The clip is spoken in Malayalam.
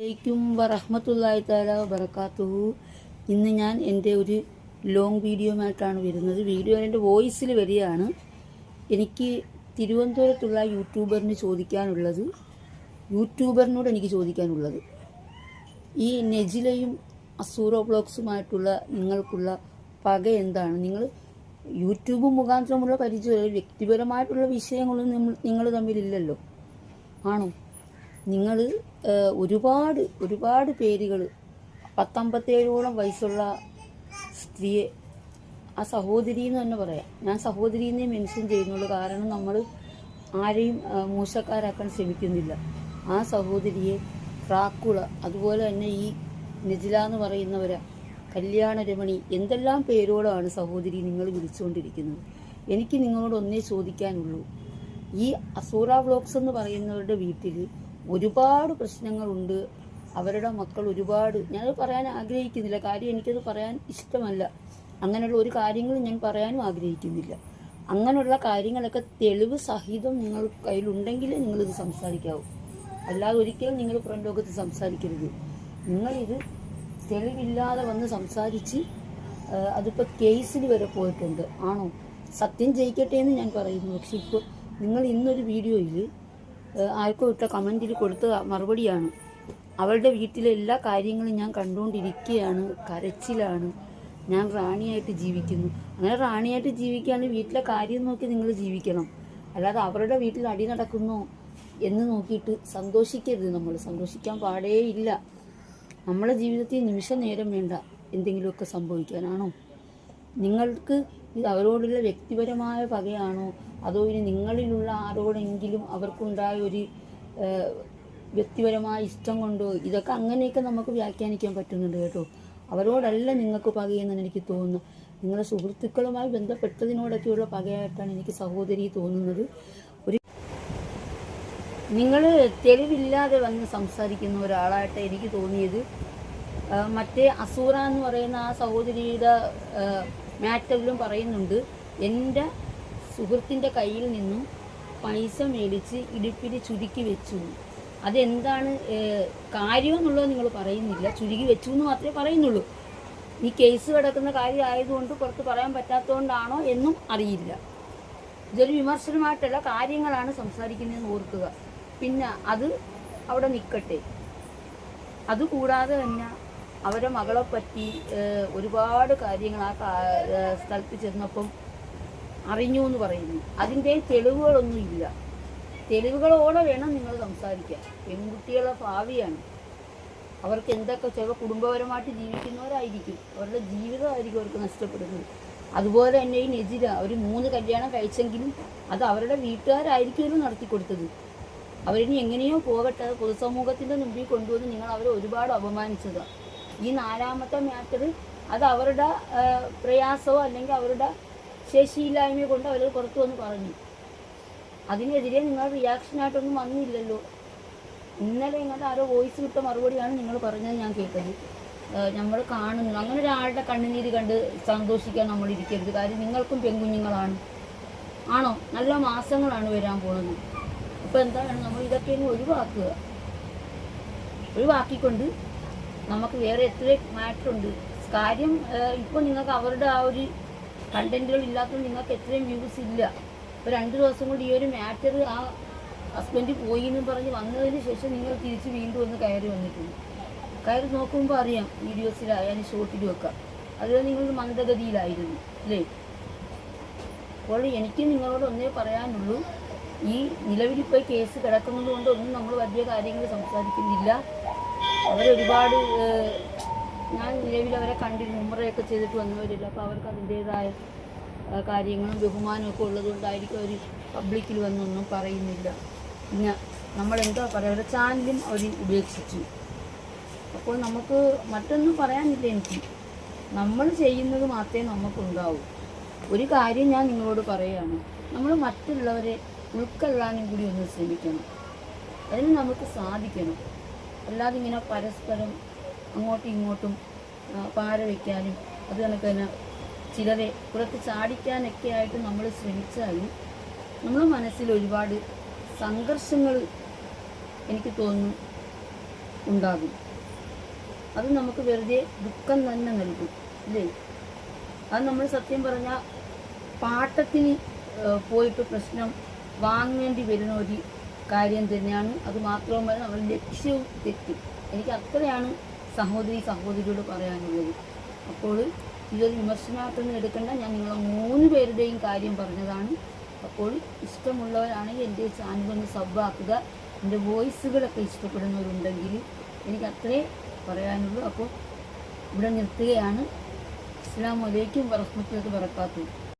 അലൈക്കും വറഹ്മത്തുള്ളാഹി തആല വബറകാതുഹു. ഇന്ന് ഞാൻ എൻ്റെ ഒരു ലോങ് വീഡിയോയുമായിട്ടാണ് വരുന്നത്. വീഡിയോ എൻ്റെ വോയിസിൽ വരികയാണ്. എനിക്ക് തിരുവനന്തപുരത്തുള്ള യൂട്യൂബറിനോട് എനിക്ക് ചോദിക്കാനുള്ളത് ഈ നെജിലയും അസൂറ വ്ളോഗ്സുമായിട്ടുള്ള നിങ്ങൾക്കുള്ള പക എന്താണ്? നിങ്ങൾ യൂട്യൂബ് മുഖാന്തരമുള്ള പരിചയം, വ്യക്തിപരമായിട്ടുള്ള വിഷയങ്ങളൊന്നും നിങ്ങൾ തമ്മിലില്ലല്ലോ, ആണോ? നിങ്ങൾ ഒരുപാട് പേരുകൾ 57ഓളം വയസ്സുള്ള സ്ത്രീയെ, ആ സഹോദരി എന്ന് തന്നെ പറയാം, ഞാൻ സഹോദരീനെ മെൻഷൻ ചെയ്യുന്നുള്ളൂ. കാരണം നമ്മൾ ആരെയും മോശക്കാരാക്കാൻ ശ്രമിക്കുന്നില്ല. ആ സഹോദരിയെ ട്രാക്കുള, അതുപോലെ തന്നെ ഈ നെജില എന്ന് പറയുന്നവരെ കല്യാണ രമണി, എന്തെല്ലാം പേരോടാണ് സഹോദരി നിങ്ങൾ വിളിച്ചുകൊണ്ടിരിക്കുന്നത്. എനിക്ക് നിങ്ങളോട് ഒന്നേ ചോദിക്കാനുള്ളൂ, ഈ അസൂറ വ്ളോഗ്സ് എന്ന് പറയുന്നവരുടെ വീട്ടിൽ ഒരുപാട് പ്രശ്നങ്ങളുണ്ട്. അവരുടെ മക്കൾ ഒരുപാട്, ഞാനത് പറയാൻ ആഗ്രഹിക്കുന്നില്ല, കാര്യം എനിക്കത് പറയാൻ ഇഷ്ടമല്ല. അങ്ങനെയുള്ള ഒരു കാര്യങ്ങളും ഞാൻ പറയാനും ആഗ്രഹിക്കുന്നില്ല. അങ്ങനെയുള്ള കാര്യങ്ങളൊക്കെ തെളിവ് സഹിതം നിങ്ങൾ കയ്യിലുണ്ടെങ്കിലേ നിങ്ങളിത് സംസാരിക്കാവൂ. അല്ലാതെ ഒരിക്കലും നിങ്ങൾ പുറം ലോകത്ത് സംസാരിക്കരുത്. നിങ്ങളിത് തെളിവില്ലാതെ വന്ന് സംസാരിച്ച് അതിപ്പോൾ കേസിൽ വരെ പോയിട്ടുണ്ട്, ആണോ? സത്യം ജയിക്കട്ടെ എന്ന് ഞാൻ പറയുന്നു. പക്ഷെ ഇപ്പോൾ നിങ്ങൾ ഇന്നൊരു വീഡിയോയിൽ ആർക്കോ ഇട്ട കമൻറ്റിൽ കൊടുത്ത മറുപടിയാണ്, അവളുടെ വീട്ടിലെ എല്ലാ കാര്യങ്ങളും ഞാൻ കണ്ടുകൊണ്ടിരിക്കുകയാണ്, കരച്ചിലാണ്, ഞാൻ റാണിയായിട്ട് ജീവിക്കുന്നു. അങ്ങനെ റാണിയായിട്ട് ജീവിക്കുകയാണെങ്കിൽ വീട്ടിലെ കാര്യം നോക്കി നിങ്ങൾ ജീവിക്കണം. അല്ലാതെ അവരുടെ വീട്ടിൽ അടി നടക്കുന്നോ എന്ന് നോക്കിയിട്ട് സന്തോഷിക്കരുത്. നമ്മൾ സന്തോഷിക്കാൻ പാടേയില്ല. നമ്മുടെ ജീവിതത്തിൽ നിമിഷ നേരം വേണ്ട എന്തെങ്കിലുമൊക്കെ സംഭവിക്കാനാണോ? നിങ്ങൾക്ക് ഇത് അവരോടുള്ള വ്യക്തിപരമായ പകയാണോ, അതോ ഇനി നിങ്ങളിലുള്ള ആരോടെങ്കിലും അവർക്കുണ്ടായ ഒരു വ്യക്തിപരമായ ഇഷ്ടം കൊണ്ടോ? ഇതൊക്കെ അങ്ങനെയൊക്കെ നമുക്ക് വ്യാഖ്യാനിക്കാൻ പറ്റുന്നുണ്ട് കേട്ടോ. അവരോടല്ല നിങ്ങൾക്ക് പകയെന്നാണ് എനിക്ക് തോന്നുന്നത്. നിങ്ങളുടെ സുഹൃത്തുക്കളുമായി ബന്ധപ്പെട്ടതിനോടൊക്കെയുള്ള പകയായിട്ടാണ് എനിക്ക് സഹോദരി തോന്നുന്നത്. നിങ്ങൾ തെളിവില്ലാതെ വന്ന് സംസാരിക്കുന്ന ഒരാളായിട്ട് എനിക്ക് തോന്നിയത്. മറ്റേ അസൂറ എന്ന് പറയുന്ന ആ സഹോദരിയുടെ മാറ്ററിലും പറയുന്നുണ്ട്, എൻ്റെ സുഹൃത്തിൻ്റെ കയ്യിൽ നിന്നും പൈസ മേടിച്ച് ഇടുപ്പിൽ ചുരുക്കി വെച്ചു. അതെന്താണ് കാര്യമെന്നുള്ളത് നിങ്ങൾ പറയുന്നില്ല, ചുരുക്കി വെച്ചു എന്ന് മാത്രമേ പറയുന്നുള്ളൂ. ഈ കേസ് കിടക്കുന്ന കാര്യമായതുകൊണ്ട് പുറത്ത് പറയാൻ പറ്റാത്തതുകൊണ്ടാണോ എന്നും അറിയില്ല. ഇതൊരു വിമർശനമായിട്ടുള്ള കാര്യങ്ങളാണ് സംസാരിക്കുന്നതെന്ന് ഓർക്കുക. പിന്നെ അത് അവിടെ നിൽക്കട്ടെ. അതുകൂടാതെ തന്നെ അവരുടെ മകളെ പറ്റി ഒരുപാട് കാര്യങ്ങൾ ആ സ്ഥലത്ത് ചെന്നപ്പം അറിഞ്ഞു എന്ന് പറയുന്നു. അതിൻ്റെ തെളിവുകളൊന്നും ഇല്ല. തെളിവുകളോടെ വേണം നിങ്ങൾ സംസാരിക്കാൻ. പെൺകുട്ടികളുടെ ഭാവിയാണ്. അവർക്ക് എന്തൊക്കെ ചില കുടുംബപരമായിട്ട് ജീവിക്കുന്നവരായിരിക്കും, അവരുടെ ജീവിതമായിരിക്കും അവർക്ക് നഷ്ടപ്പെടുന്നത്. അതുപോലെ തന്നെ ഈ നെജില ഒരു 3 കല്യാണം കഴിച്ചെങ്കിലും അത് അവരുടെ വീട്ടുകാരായിരിക്കുമല്ലോ നടത്തി കൊടുത്തത്. അവരിനി എങ്ങനെയോ പോകട്ടെ, പൊതുസമൂഹത്തിൻ്റെ മുമ്പിൽ കൊണ്ടുവന്ന് നിങ്ങൾ അവരെ ഒരുപാട് അപമാനിച്ചതാണ്. ഈ 4ാമത്തെ മാറ്റർ അത് അവരുടെ പ്രയാസമോ അല്ലെങ്കിൽ അവരുടെ ശേഷിയില്ലായ്മയോ കൊണ്ട് അവർ പുറത്തു വന്ന് പറഞ്ഞു. അതിനെതിരെ നിങ്ങൾ റിയാക്ഷനായിട്ടൊന്നും വന്നില്ലല്ലോ. ഇന്നലെ ഇങ്ങോട്ട് ആരോ വോയിസ് വിട്ട മറുപടിയാണ് നിങ്ങൾ പറഞ്ഞത് ഞാൻ കേട്ടത്. നമ്മൾ കാണുന്നു, അങ്ങനെ ഒരാളുടെ കണ്ണുനീര് കണ്ട് സന്തോഷിക്കാൻ നമ്മൾ ഇരിക്കരുത്. കാര്യം നിങ്ങൾക്കും പെൺകുഞ്ഞുങ്ങളാണ്, ആണോ? നല്ല മാസങ്ങളാണ് വരാൻ പോകുന്നത്. അപ്പോൾ എന്താണ്, നമ്മൾ ഇതൊക്കെ ഒഴിവാക്കിക്കൊണ്ട് നമുക്ക് വേറെ എത്ര മാറ്ററുണ്ട്. കാര്യം ഇപ്പോൾ നിങ്ങൾക്ക് അവരുടെ ആ ഒരു കണ്ടൻറ്റുകൾ ഇല്ലാത്തതുകൊണ്ട് നിങ്ങൾക്ക് എത്രയും വ്യൂസ് ഇല്ല. ഇപ്പോൾ 2 ദിവസം കൊണ്ട് ഈ ഒരു മാറ്റർ ആ ഹസ്ബൻഡ് പോയി എന്ന് പറഞ്ഞ് വന്നതിന് ശേഷം നിങ്ങൾ തിരിച്ച് വീണ്ടും ഒന്ന് കയറി വന്നിട്ടുണ്ട്. കയറി നോക്കുമ്പോൾ അറിയാം, വീഡിയോസിലായാലും ഷോർട്ടിലും ഒക്കെ അതുപോലെ നിങ്ങൾ മന്ദഗതിയിലായിരുന്നു അല്ലേ? അപ്പോൾ എനിക്ക് നിങ്ങളോട് ഒന്നേ പറയാനുള്ളൂ, ഈ നിലവിലിപ്പോൾ കേസ് കിടക്കുന്നത് കൊണ്ടൊന്നും നമ്മൾ വലിയ കാര്യങ്ങൾ സംസാരിക്കുന്നില്ല. അവരൊരുപാട്, ഞാൻ നിലവിൽ അവരെ കണ്ടിരുന്നു, ഉംറയൊക്കെ ചെയ്തിട്ട് വന്നവരില്ല. അപ്പോൾ അവർക്ക് അതിൻ്റേതായ കാര്യങ്ങളും ബഹുമാനവും ഒക്കെ ഉള്ളതുകൊണ്ടായിരിക്കും അവർ പബ്ലിക്കിൽ വന്നൊന്നും പറയുന്നില്ല. പിന്നെ നമ്മളെന്താ പറയുക, അവരുടെ ചാനലും അവർ ഉപേക്ഷിച്ചു. അപ്പോൾ നമുക്ക് മറ്റൊന്നും പറയാനില്ല. എനിക്ക് നമ്മൾ ചെയ്യുന്നത് മാത്രമേ നമുക്കുണ്ടാവൂ. ഒരു കാര്യം ഞാൻ നിങ്ങളോട് പറയുകയാണ്, നമ്മൾ മറ്റുള്ളവരെ ഉൾക്കൊള്ളാനും കൂടി ഒന്ന് ശ്രമിക്കണം. അതിന് നമുക്ക് സാധിക്കണം. അല്ലാതെ ഇങ്ങനെ പരസ്പരം അങ്ങോട്ടും ഇങ്ങോട്ടും പാര വയ്ക്കാനും അത് കണക്ക് തന്നെ ചിലരെ പുറത്ത് ചാടിക്കാനൊക്കെ ആയിട്ട് നമ്മൾ ശ്രമിച്ചാൽ നമ്മുടെ മനസ്സിൽ ഒരുപാട് സംഘർഷങ്ങൾ എനിക്ക് തോന്നുന്നു ഉണ്ടാകും. അത് നമുക്ക് വെറുതെ ദുഃഖം തന്നെ നൽകും അല്ലേ? അത് നമ്മൾ സത്യം പറഞ്ഞാൽ പാട്ടത്തിന് പോയിട്ട് പ്രശ്നം വാങ്ങേണ്ടി വരുന്ന ഒരു കാര്യം തന്നെയാണ്. അത് മാത്രവുമല്ല നമ്മൾ ലക്ഷ്യവും തെറ്റും. എനിക്ക് അത്രയാണ് സഹോദരിയോട് പറയാനുള്ളത്. അപ്പോൾ ഇതൊരു വിമർശനാർത്ഥം എടുക്കേണ്ട, ഞാൻ നിങ്ങളെ 3 പേരുടെയും കാര്യം പറഞ്ഞതാണ്. അപ്പോൾ ഇഷ്ടമുള്ളവരാണെങ്കിൽ എൻ്റെ ചാനലൊന്ന് സബ്ബാക്കുക. എൻ്റെ വോയിസുകളൊക്കെ ഇഷ്ടപ്പെടുന്നവരുണ്ടെങ്കിൽ എനിക്ക് അത്രേ പറയാനുള്ളൂ. അപ്പോൾ ഇവിടെ നിർത്തുകയാണ്. അസ്സലാമു അലൈക്കും വറഹ്മത്തുള്ളാഹി വബറകാതുഹു.